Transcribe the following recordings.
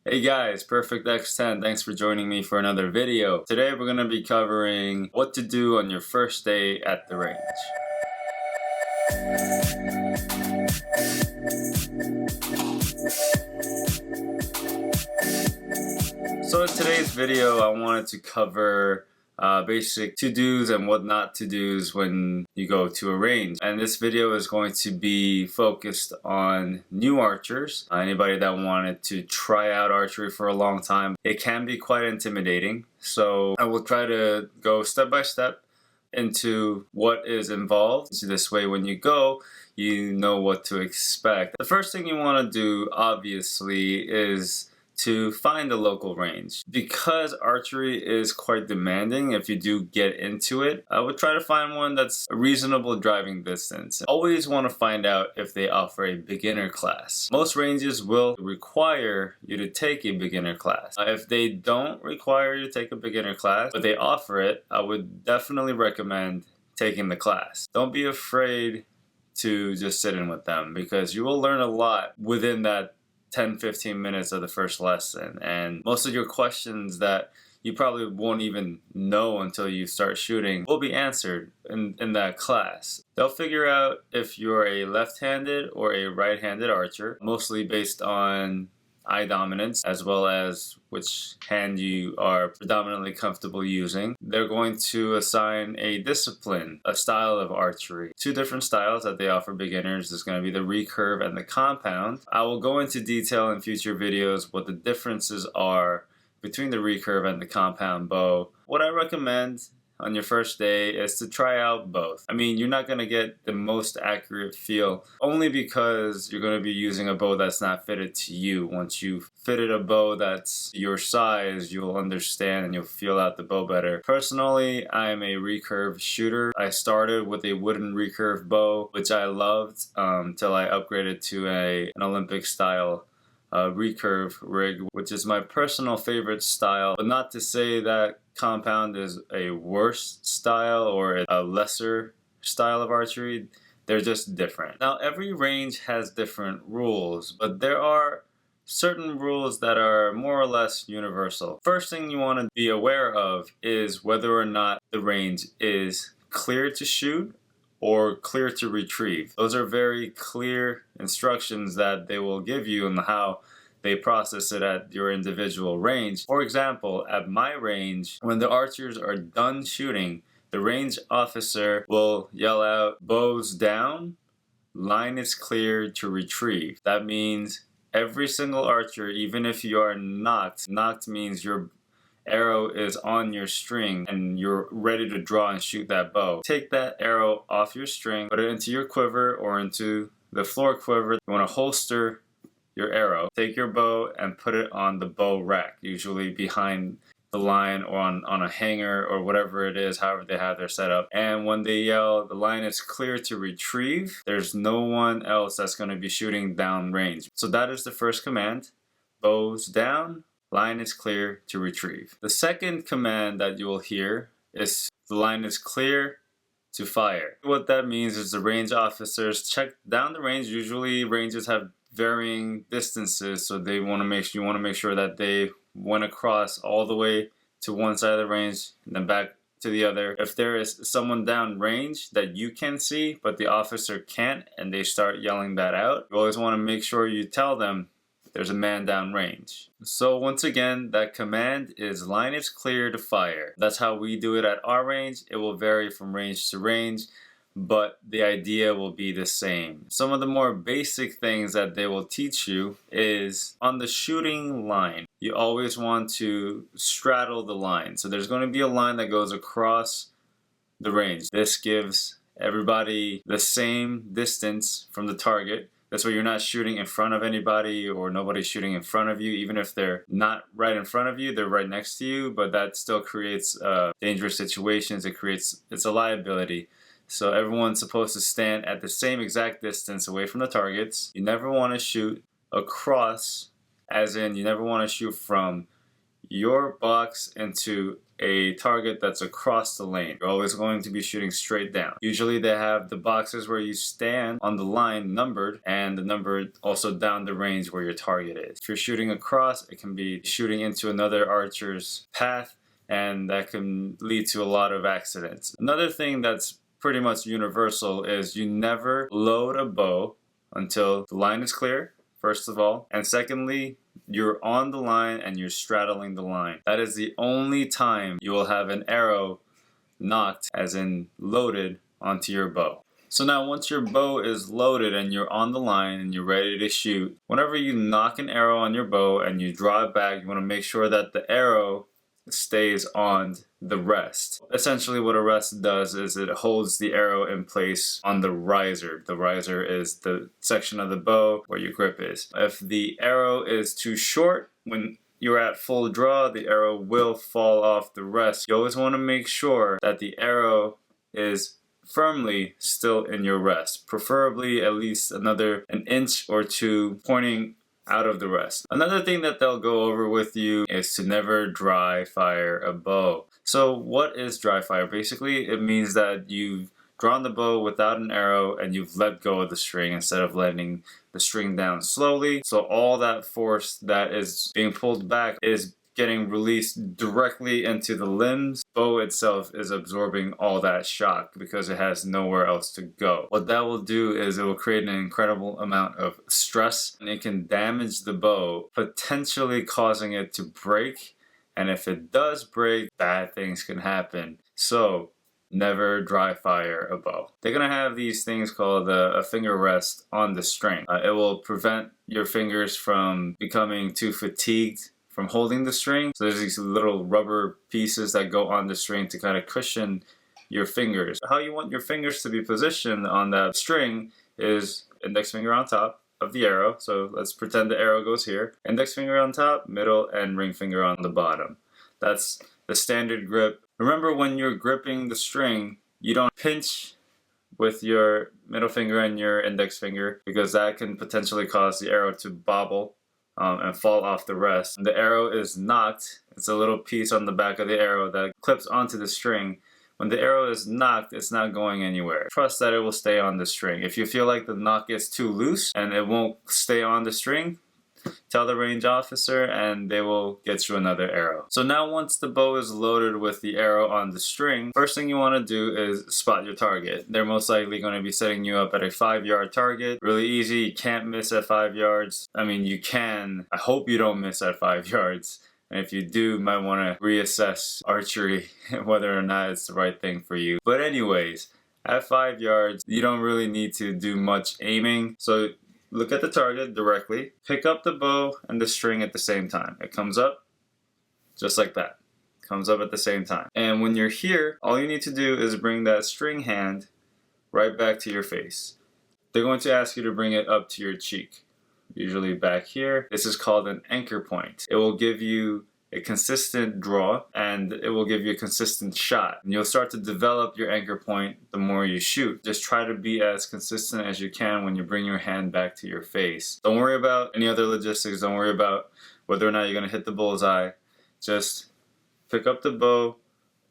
Hey guys, Perfect X10, thanks for joining me for another video. Today we're going to be covering what to do on your first day at the range. So in today's video I wanted to cover basic to-dos and what not to-dos when you go to a range. And this video is going to be focused on new archers, anybody that wanted to try out archery for a long time. It can be quite intimidating, so I will try to go step by step into what is involved. So this way when you go, you know what to expect. The first thing you want to do, obviously, is to find a local range. Because archery is quite demanding if you do get into it, I would try to find one that's a reasonable driving distance. Always want to find out if they offer a beginner class. Most ranges will require you to take a beginner class. If they don't require you to take a beginner class, but they offer it, I would definitely recommend taking the class. Don't be afraid to just sit in with them, because you will learn a lot within that 10-15 minutes of the first lesson, and most of your questions that you probably won't even know until you start shooting will be answered in that class. They'll figure out if you're a left-handed or a right-handed archer, mostly based on eye dominance as well as which hand you are predominantly comfortable using. They're going to assign a discipline, a style of archery. Two different styles that they offer beginners is going to be the recurve and the compound. I will go into detail in future videos what the differences are between the recurve and the compound bow. What I recommend on your first day is to try out both. I mean, you're not going to get the most accurate feel only because you're going to be using a bow that's not fitted to you. Once you've fitted a bow that's your size, you'll understand and you'll feel out the bow better. Personally, I'm a recurve shooter. I started with a wooden recurve bow, which I loved till I upgraded to an Olympic style recurve rig, which is my personal favorite style. But not to say that compound is a worse style or a lesser style of archery. They're just different. Now, every range has different rules, but there are certain rules that are more or less universal. First thing you want to be aware of is whether or not the range is clear to shoot or clear to retrieve. Those are very clear instructions that they will give you on how they process it at your individual range. For example, at my range, when the archers are done shooting, the range officer will yell out, "Bows down, line is clear to retrieve." That means every single archer, even if you are knocked means your arrow is on your string and you're ready to draw and shoot that bow. Take that arrow off your string, put it into your quiver or into the floor quiver. You want to holster your arrow. Take your bow and put it on the bow rack, usually behind the line or on a hanger or whatever it is, however they have their setup. And when they yell, "The line is clear to retrieve," there's no one else that's going to be shooting down range. So that is the first command. Bows down, line is clear to retrieve. The second command that you will hear is the line is clear to fire. What that means is the range officers check down the range. Usually ranges have varying distances, so you want to make sure that they went across all the way to one side of the range and then back to the other. If there is someone down range that you can see but the officer can't and they start yelling that out, you always want to make sure you tell them there's a man down range. So once again, that command is line is clear to fire. That's how we do it at our range. It will vary from range to range, but the idea will be the same. Some of the more basic things that they will teach you is on the shooting line, you always want to straddle the line. So there's going to be a line that goes across the range. This gives everybody the same distance from the target. That's why you're not shooting in front of anybody or nobody's shooting in front of you. Even if they're not right in front of you, they're right next to you, but that still creates dangerous situations. It's a liability. So everyone's supposed to stand at the same exact distance away from the targets. You never want to shoot across, as in you never want to shoot from your box into a target that's across the lane. You're always going to be shooting straight down. Usually they have the boxes where you stand on the line numbered, and the number also down the range where your target is. If you're shooting across, it can be shooting into another archer's path, and that can lead to a lot of accidents. Another thing that's pretty much universal is you never load a bow until the line is clear, first of all, and secondly, you're on the line and you're straddling the line. That is the only time you will have an arrow knocked, as in loaded, onto your bow. So now once your bow is loaded and you're on the line and you're ready to shoot, whenever you knock an arrow on your bow and you draw it back, you want to make sure that the arrow stays on the rest. Essentially what a rest does is it holds the arrow in place on the riser. The riser is the section of the bow where your grip is. If the arrow is too short, when you're at full draw, the arrow will fall off the rest. You always want to make sure that the arrow is firmly still in your rest, preferably at least an inch or two pointing out of the rest. Another thing that they'll go over with you is to never dry fire a bow. So what is dry fire? Basically, it means that you've drawn the bow without an arrow and you've let go of the string instead of letting the string down slowly. So all that force that is being pulled back is getting released directly into the limbs. Bow itself is absorbing all that shock because it has nowhere else to go. What that will do is it will create an incredible amount of stress, and it can damage the bow, potentially causing it to break. And if it does break, bad things can happen. So never dry fire a bow. They're gonna have these things called a finger rest on the string. It will prevent your fingers from becoming too fatigued from holding the string. So there's these little rubber pieces that go on the string to kind of cushion your fingers. How you want your fingers to be positioned on that string is index finger on top of the arrow. So let's pretend the arrow goes here. Index finger on top, middle, and ring finger on the bottom. That's the standard grip. Remember, when you're gripping the string, you don't pinch with your middle finger and your index finger, because that can potentially cause the arrow to bobble and fall off the rest. When the arrow is knocked, it's a little piece on the back of the arrow that clips onto the string. When the arrow is knocked, it's not going anywhere. Trust that it will stay on the string. If you feel like the knock is too loose and it won't stay on the string, tell the range officer and they will get you another arrow. So now once the bow is loaded with the arrow on the string, first thing you want to do is spot your target. They're most likely going to be setting you up at a 5-yard target. Really easy, you can't miss at 5 yards. I mean, you can. I hope you don't miss at 5 yards. And if you do, you might want to reassess archery, whether or not it's the right thing for you. But anyways, at 5 yards, you don't really need to do much aiming. So look at the target directly, pick up the bow and the string at the same time. It comes up just like that. It comes up at the same time. And when you're here, all you need to do is bring that string hand right back to your face. They're going to ask you to bring it up to your cheek, usually back here. This is called an anchor point. It will give you a consistent draw and it will give you a consistent shot. And you'll start to develop your anchor point the more you shoot. Just try to be as consistent as you can when you bring your hand back to your face. Don't worry about any other logistics. Don't worry about whether or not you're going to hit the bullseye. Just pick up the bow,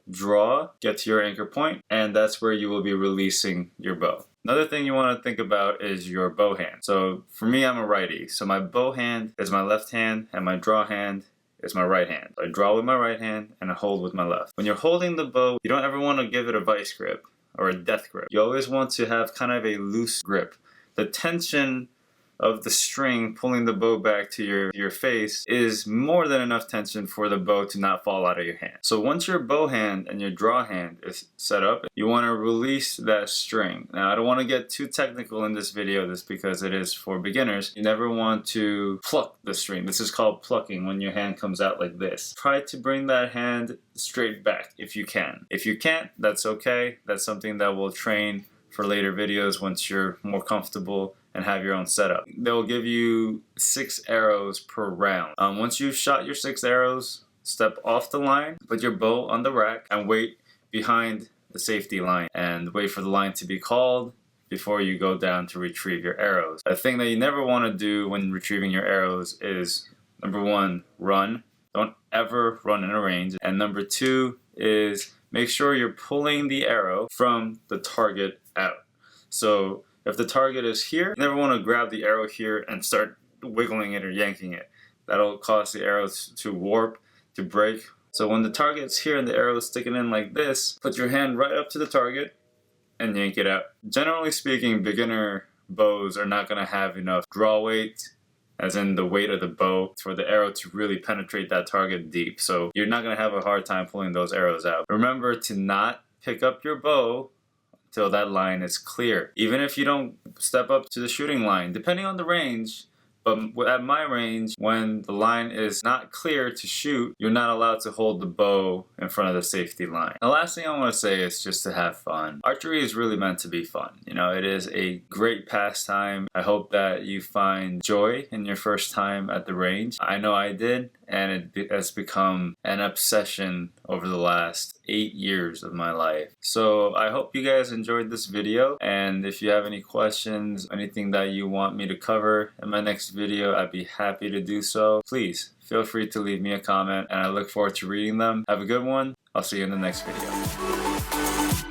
draw, get to your anchor point, and that's where you will be releasing your bow. Another thing you want to think about is your bow hand. So for me, I'm a righty. So my bow hand is my left hand and my draw hand is my right hand. I draw with my right hand and I hold with my left. When you're holding the bow, you don't ever want to give it a vice grip or a death grip. You always want to have kind of a loose grip. The tension of the string pulling the bow back to your face is more than enough tension for the bow to not fall out of your hand. So once your bow hand and your draw hand is set up, you want to release that string. Now I don't want to get too technical in this video, just because it is for beginners. You never want to pluck the string. This is called plucking, when your hand comes out like this. Try to bring that hand straight back if you can. If you can't, that's okay. That's something that we'll train for later videos once you're more comfortable and have your own setup. They'll give you 6 arrows per round. Once you've shot your 6 arrows, step off the line, put your bow on the rack, and wait behind the safety line and wait for the line to be called before you go down to retrieve your arrows. A thing that you never want to do when retrieving your arrows is, number 1, run. Don't ever run in a range. And number 2 is make sure you're pulling the arrow from the target out. So if the target is here, you never want to grab the arrow here and start wiggling it or yanking it. That'll cause the arrows to warp, to break. So when the target's here and the arrow is sticking in like this, put your hand right up to the target and yank it out. Generally speaking, beginner bows are not going to have enough draw weight, as in the weight of the bow, for the arrow to really penetrate that target deep. So you're not going to have a hard time pulling those arrows out. Remember to not pick up your bow until that line is clear. Even if you don't step up to the shooting line, depending on the range. But at my range, when the line is not clear to shoot, you're not allowed to hold the bow in front of the safety line. The last thing I want to say is just to have fun. Archery is really meant to be fun. You know, it is a great pastime. I hope that you find joy in your first time at the range. I know I did, and it has become an obsession over the last 8 years of my life. So I hope you guys enjoyed this video, and if you have any questions, anything that you want me to cover in my next video, I'd be happy to do so. Please feel free to leave me a comment, and I look forward to reading them. Have a good one. I'll see you in the next video.